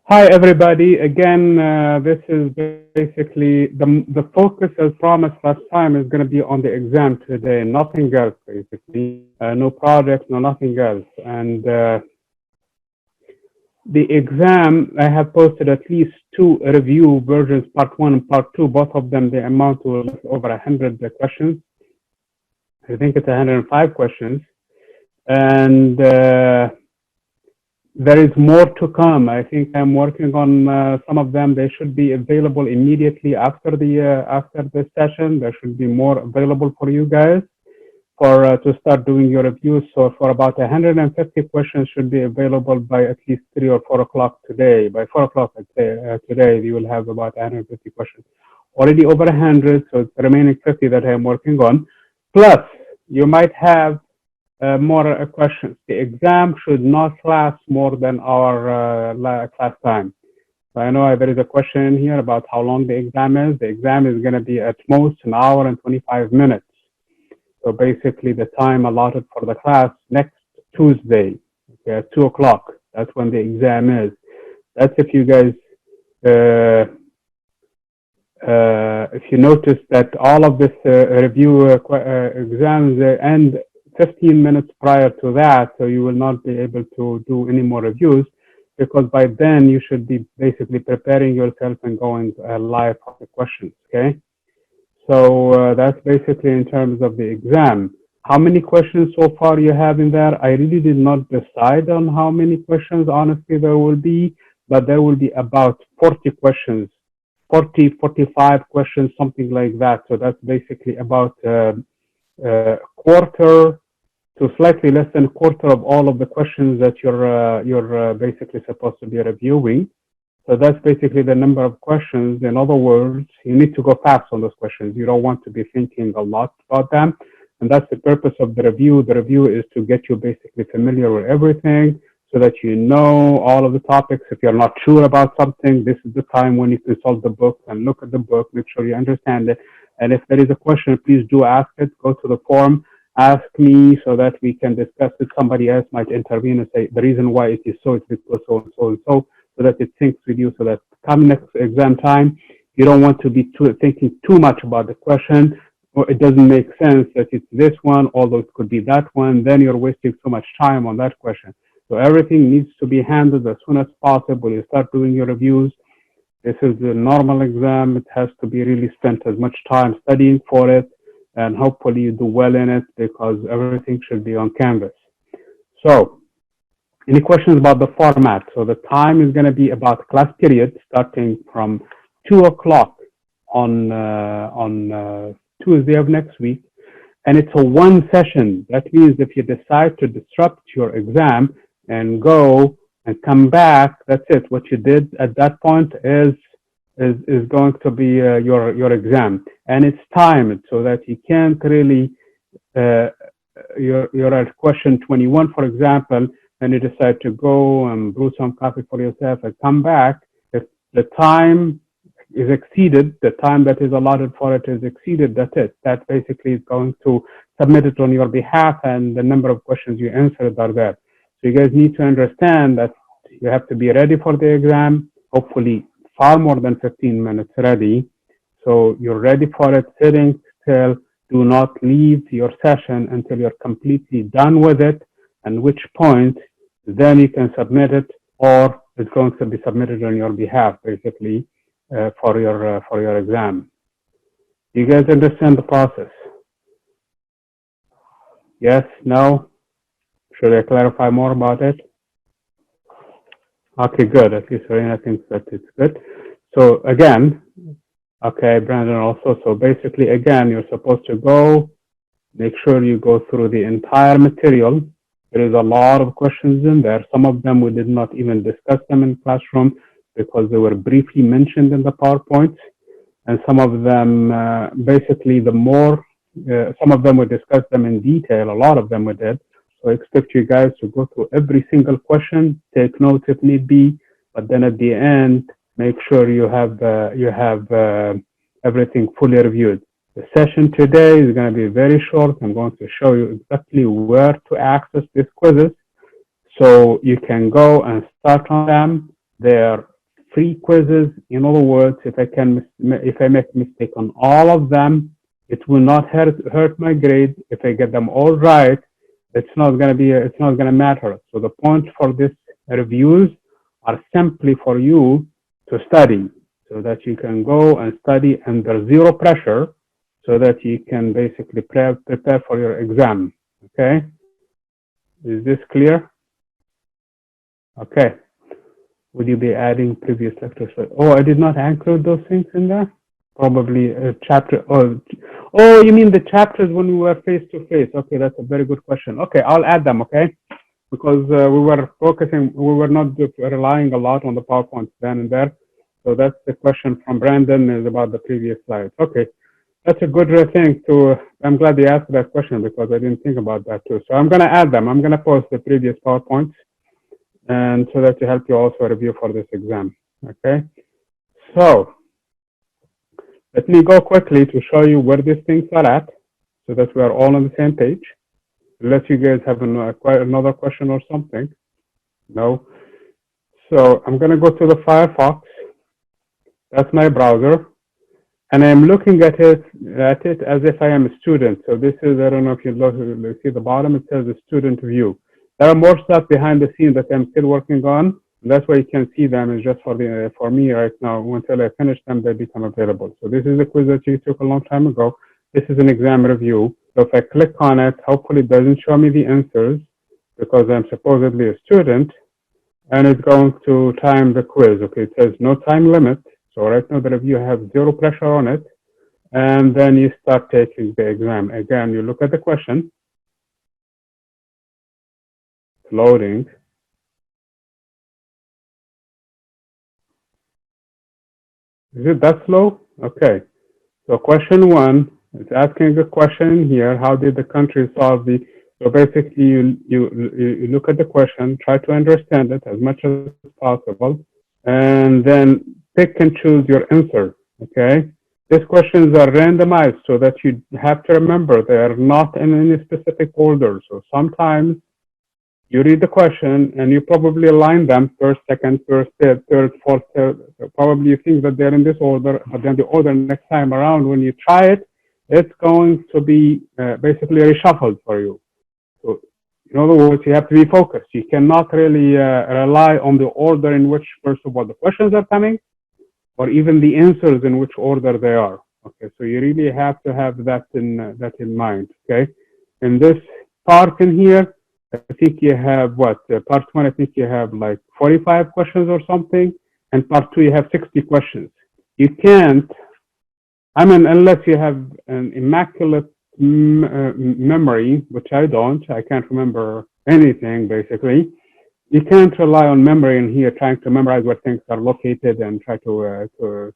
Hi, everybody. Again, this is basically the focus, as promised last time, is going to be on the exam today. Nothing else, basically. No projects, no nothing else. And the exam, I have posted at least two review versions, part one and part two. Both of them, they amount to over 100 questions. I think it's 105 questions. And there is more to come. I think I'm working on some of them. They should be available immediately after the session. There should be more available for you guys for to start doing your reviews. So for about 150 questions should be available by at least 3 or 4 o'clock today. By 4 o'clock today, we will have about 150 questions. Already over 100, so it's the remaining 50 that I'm working on. Plus, you might have more questions. The exam should not last more than our class time. So I know there is a question in here about how long the exam is. The exam is going to be at most an hour and 25 minutes. So basically the time allotted for the class next Tuesday, okay, at 2 o'clock. That's when the exam is. That's if you guys, if you notice that all of this review exams end 15 minutes prior to that, so you will not be able to do any more reviews, because by then you should be basically preparing yourself and going live for the questions, okay? So that's basically in terms of the exam. How many questions so far you have in there? I really did not decide on how many questions, honestly, there will be, but there will be about 40 questions, 40, 45 questions, something like that. So that's basically about quarter to slightly less than a quarter of all of the questions that you're basically supposed to be reviewing. So that's basically the number of questions. In other words, you need to go fast on those questions. You don't want to be thinking a lot about them. And that's the purpose of the review. The review is to get you basically familiar with everything so that you know all of the topics. If you're not sure about something, this is the time when you consult the book and look at the book, make sure you understand it. And if there is a question, please do ask it. Go to the forum. Ask me so that we can discuss it. Somebody else might intervene and say, the reason why it is so is because so and so and so that it syncs with you, so that come next exam time, you don't want to be thinking too much about the question, or it doesn't make sense that it's this one, although it could be that one, then you're wasting so much time on that question. So everything needs to be handled as soon as possible. You start doing your reviews. This is the normal exam. It has to be really spent as much time studying for it, and hopefully you do well in it, because everything should be on Canvas. So, any questions about the format? So the time is going to be about class period, starting from 2 o'clock on Tuesday of next week. And it's a one session. That means if you decide to disrupt your exam and go and come back, that's it. What you did at that point is going to be your exam. And it's timed so that you can't really, you're at question 21, for example, and you decide to go and brew some coffee for yourself and come back. If the time is exceeded, the time that is allotted for it is exceeded, that's it. That basically is going to submit it on your behalf, and the number of questions you answered are there. So you guys need to understand that you have to be ready for the exam, hopefully far more than 15 minutes ready. So you're ready for it, sitting still. Do not leave your session until you're completely done with it, and which point then you can submit it, or it's going to be submitted on your behalf, basically, for your exam. You guys understand the process? Yes? No? Should I clarify more about it? Okay, good. At least Serena thinks that it's good. So again, okay, Brandon also. So basically, again, you're supposed to go, make sure you go through the entire material. There is a lot of questions in there. Some of them we did not even discuss them in classroom because they were briefly mentioned in the PowerPoint. And some of them, basically, some of them we discussed them in detail. A lot of them we did. So I expect you guys to go through every single question, take notes if need be, but then at the end, make sure you have everything fully reviewed. The session today is going to be very short. I'm going to show you exactly where to access these quizzes so you can go and start on them. They're free quizzes. In other words, if I make a mistake on all of them, it will not hurt my grade. If I get them all right, it's not gonna matter. So the point for this reviews are simply for you to study, so that you can go and study under zero pressure, so that you can basically prepare for your exam. Okay, is this clear? Okay. Would you be adding previous lectures? Oh, I did not include those things in there. Probably a chapter. Oh, you mean the chapters when we were face to face? Okay, that's a very good question. Okay, I'll add them. Okay, because we were not relying a lot on the PowerPoints then and there. So that's the question from Brandon is about the previous slides. Okay, that's a good thing to. I'm glad you asked that question because I didn't think about that too. So I'm going to add them. I'm going to post the previous PowerPoints, and so that to help you also review for this exam. Okay, so let me go quickly to show you where these things are at, so that we are all on the same page. Unless you guys have another question or something. No. So I'm going to go to the Firefox. That's my browser. And I'm looking at it as if I am a student. So this is, I don't know if you see the bottom, it says the student view. There are more stuff behind the scenes that I'm still working on. That's why you can see them. It's just for me right now. Until I finish them, they become available. So this is a quiz that you took a long time ago. This is an exam review. So if I click on it, hopefully it doesn't show me the answers because I'm supposedly a student, and it's going to time the quiz. Okay, it says no time limit. So right now the review has zero pressure on it, and then you start taking the exam. Again, you look at the question. It's loading. Is it that slow? Okay. So question one, it's asking a question here. How did the country solve the? So basically, you look at the question, try to understand it as much as possible, and then pick and choose your answer. Okay. These questions are randomized so that you have to remember they are not in any specific order. So sometimes you read the question and you probably align them first, second, first, third, fourth, third. Probably you think that they're in this order, but then the order next time around when you try it, it's going to be basically reshuffled for you. So in other words, you have to be focused. You cannot really rely on the order in which, first of all, the questions are coming, or even the answers in which order they are. Okay, so you really have to have that in mind. Okay, in this part in here, I think you have what? Part one, I think you have like 45 questions or something, and part two, you have 60 questions. You can't, I mean, unless you have an immaculate memory, which I don't, I can't remember anything basically. You can't rely on memory in here, trying to memorize where things are located and try to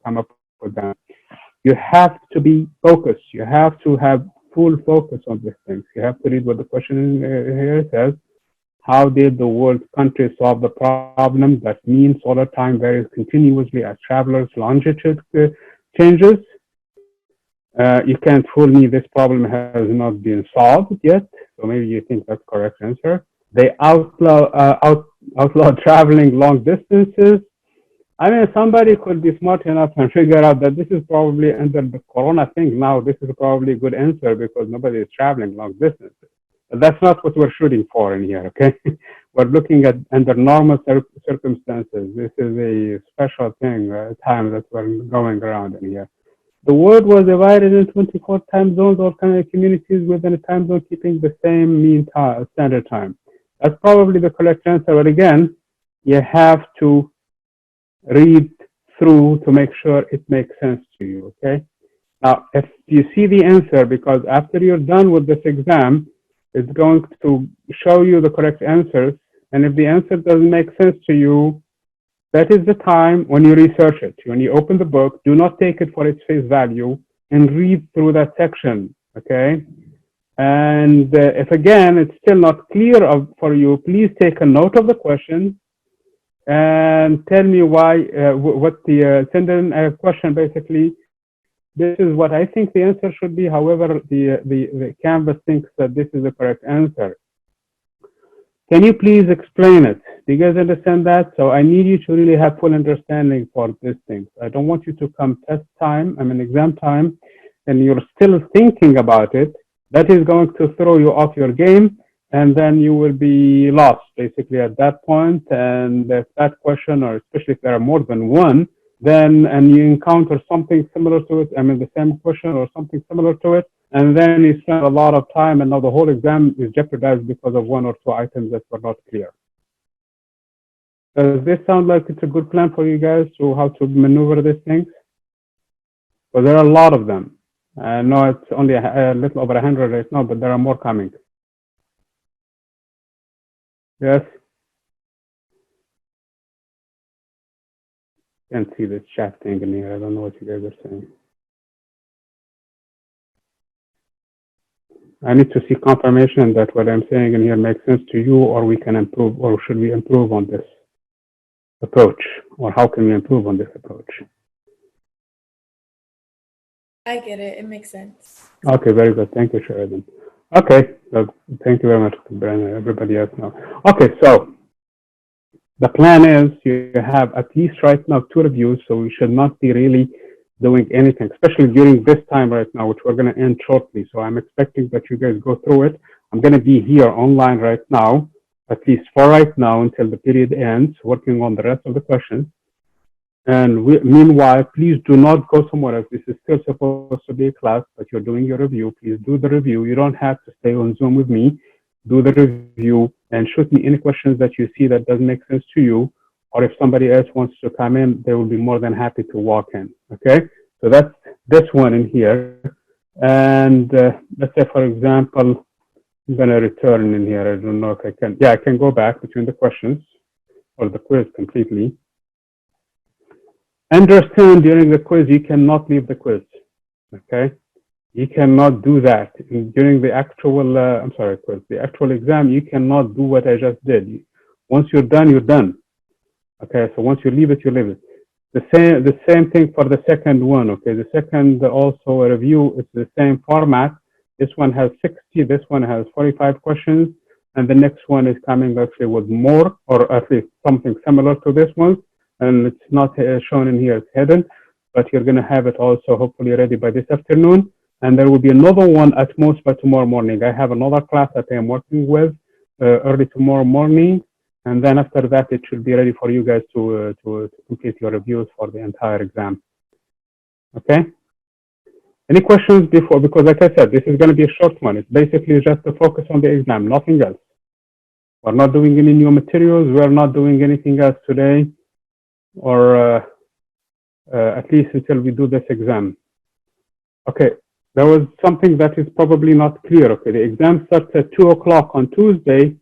come up with them. You have to be focused. You have to have full focus on these things. You have to read what the question here says. How did the world countries solve the problem that mean solar time varies continuously as travelers' longitude changes? You can't fool me. This problem has not been solved yet. So maybe you think that's the correct answer. They outlaw traveling long distances. I mean, somebody could be smart enough and figure out that this is probably under the corona thing now. This is probably a good answer because nobody is traveling long distances. But that's not what we're shooting for in here, okay? We're looking at under normal circumstances. This is a special thing, time that we're going around in here. The world was divided into 24 time zones or kind of communities within a time zone keeping the same mean standard time. That's probably the correct answer. But again, you have to read through to make sure it makes sense to you, okay? Now, if you see the answer, because after you're done with this exam, it's going to show you the correct answers. And if the answer doesn't make sense to you, that is the time when you research it. When you open the book, do not take it for its face value and read through that section, okay? And if again, it's still not clear for you, please take a note of the question and tell me why, send in a question basically. This is what I think the answer should be. However, the Canvas thinks that this is the correct answer. Can you please explain it? Do you guys understand that? So I need you to really have full understanding for these things. I don't want you to come test time, exam time, and you're still thinking about it. That is going to throw you off your game, and then you will be lost basically at that point. And if that question, or especially if there are more than one, then and you encounter something similar to it, the same question or something similar to it, and then you spend a lot of time, and now the whole exam is jeopardized because of one or two items that were not clear. Does this sound like it's a good plan for you guys to how to maneuver these things? Well, there are a lot of them. I know it's only a little over 100 right now, but there are more coming. Yes? Can't see this chat thing in here. I don't know what you guys are saying. I need to see confirmation that what I'm saying in here makes sense to you, or we can improve, or should we improve on this approach, or how can we improve on this approach? I get it. It makes sense. Okay, very good. Thank you, Sheridan. Okay, so thank you very much, everybody else now. Okay, so the plan is you have at least right now 2 reviews, so we should not be really doing anything, especially during this time right now, which we're going to end shortly. So I'm expecting that you guys go through it. I'm going to be here online right now, at least for right now until the period ends, working on the rest of the questions. And meanwhile, please do not go somewhere else. This is still supposed to be a class, but you're doing your review. Please do the review. You don't have to stay on Zoom with me. Do the review and shoot me any questions that you see that doesn't make sense to you. Or if somebody else wants to come in, they will be more than happy to walk in. Okay? So that's this one in here. And let's say, for example, I'm going to return in here. I don't know if I can. Yeah, I can go back between the questions or the quiz completely. Understand during the quiz, you cannot leave the quiz. Okay? You cannot do that. During the actual, quiz, the actual exam, you cannot do what I just did. Once you're done, you're done. Okay, so once you leave it, you leave it. The same thing for the second one. Okay, the second also a review. It's the same format. This one has 60. This one has 45 questions, and the next one is coming actually with more, or at least something similar to this one. And it's not shown in here. It's hidden, but you're going to have it also hopefully ready by this afternoon. And there will be another one at most by tomorrow morning. I have another class that I am working with early tomorrow morning. And then after that, it should be ready for you guys to complete your reviews for the entire exam. Okay? Any questions before? Because like I said, this is going to be a short one. It's basically just to focus on the exam, nothing else. We're not doing any new materials. We're not doing anything else today, or at least until we do this exam. Okay, there was something that is probably not clear. Okay, the exam starts at 2 o'clock on Tuesday,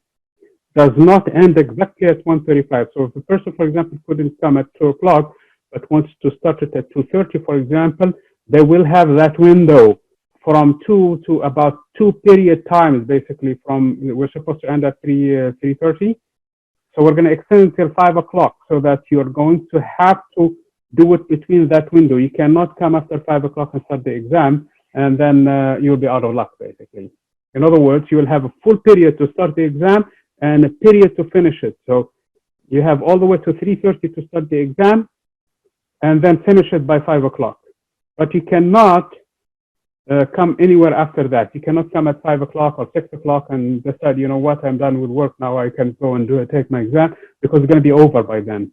does not end exactly at 1:35. So if a person, for example, couldn't come at 2 o'clock, but wants to start it at 2:30, for example, they will have that window from 2 to about 2 period times, basically from, we're supposed to end at 3:30. So we're going to extend until 5 o'clock so that you're going to have to do it between that window. You cannot come after 5 o'clock and start the exam, and then you'll be out of luck, basically. In other words, you will have a full period to start the exam and a period to finish it. So you have all the way to 3:30 to start the exam and then finish it by 5 o'clock. But you cannot come anywhere after that. You cannot come at 5 o'clock or 6 o'clock and decide, you know what, I'm done with work now, I can go and take my exam, because it's going to be over by then.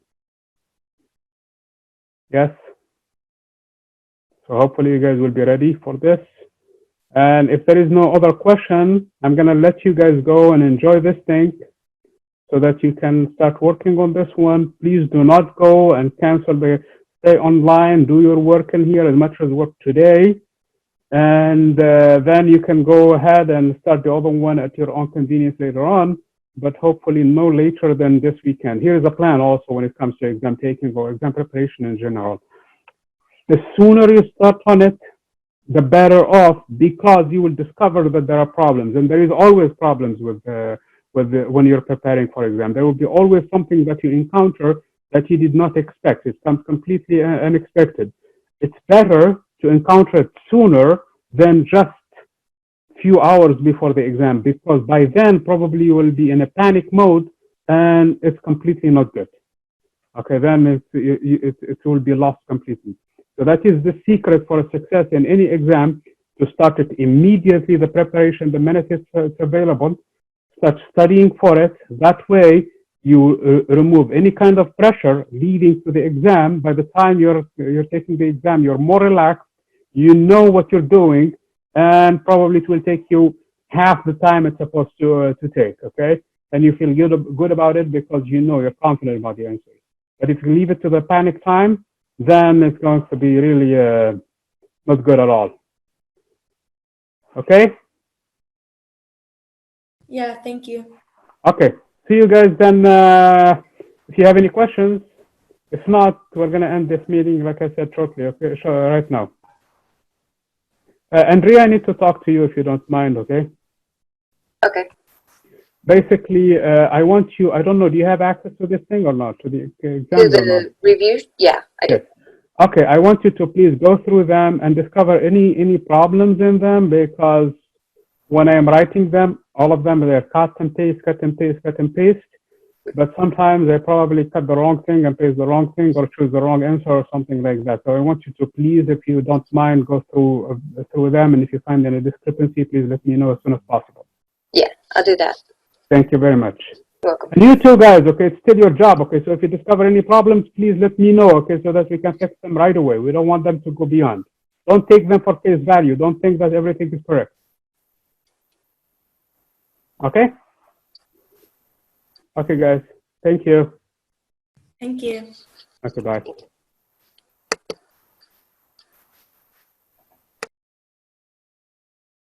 Yes? So hopefully you guys will be ready for this. And if there is no other question, I'm going to let you guys go and enjoy this thing so that you can start working on this one. Please do not go and cancel stay online, do your work in here as much as work today. And then you can go ahead and start the other one at your own convenience later on, but hopefully no later than this weekend. Here's a plan also when it comes to exam taking or exam preparation in general. The sooner you start on it, the better off, because you will discover that there are problems, and there is always problems when you're preparing for exam. There will be always something that you encounter that you did not expect. It comes completely unexpected. It's better to encounter it sooner than just few hours before the exam, because by then probably you will be in a panic mode and it's completely not good. Okay, then it will be lost completely. So that is the secret for success in any exam, to start it immediately, the preparation, the minute it's available, start studying for it. That way you remove any kind of pressure leading to the exam. By the time you're taking the exam, you're more relaxed, you know what you're doing, and probably it will take you half the time it's supposed to take, okay? And you feel good about it because you know, you're confident about the answers. But if you leave it to the panic time, then it's going to be really not good at all. Okay? Yeah, thank you. Okay. See you guys then. If you have any questions, if not, we're going to end this meeting, like I said, shortly, okay? Sure, right now. Andrea, I need to talk to you if you don't mind, okay? Okay. Basically, I want you, I don't know, do you have access to this thing or not, to the exams To or not? the review? Yeah, I do. Yes. Okay, I want you to please go through them and discover any problems in them, because when I am writing them, all of them, they're cut and paste, cut and paste, cut and paste. But sometimes I probably cut the wrong thing and paste the wrong thing, or choose the wrong answer or something like that. So I want you to please, if you don't mind, go through them. And if you find any discrepancy, please let me know as soon as possible. Yeah, I'll do that. Thank you very much. You're welcome. And you too, guys, okay, it's still your job, okay? So if you discover any problems, please let me know, okay, so that we can fix them right away. We don't want them to go beyond. Don't take them for face value. Don't think that everything is correct. Okay? Okay, guys. Thank you. Thank you. Okay, bye. Thank you.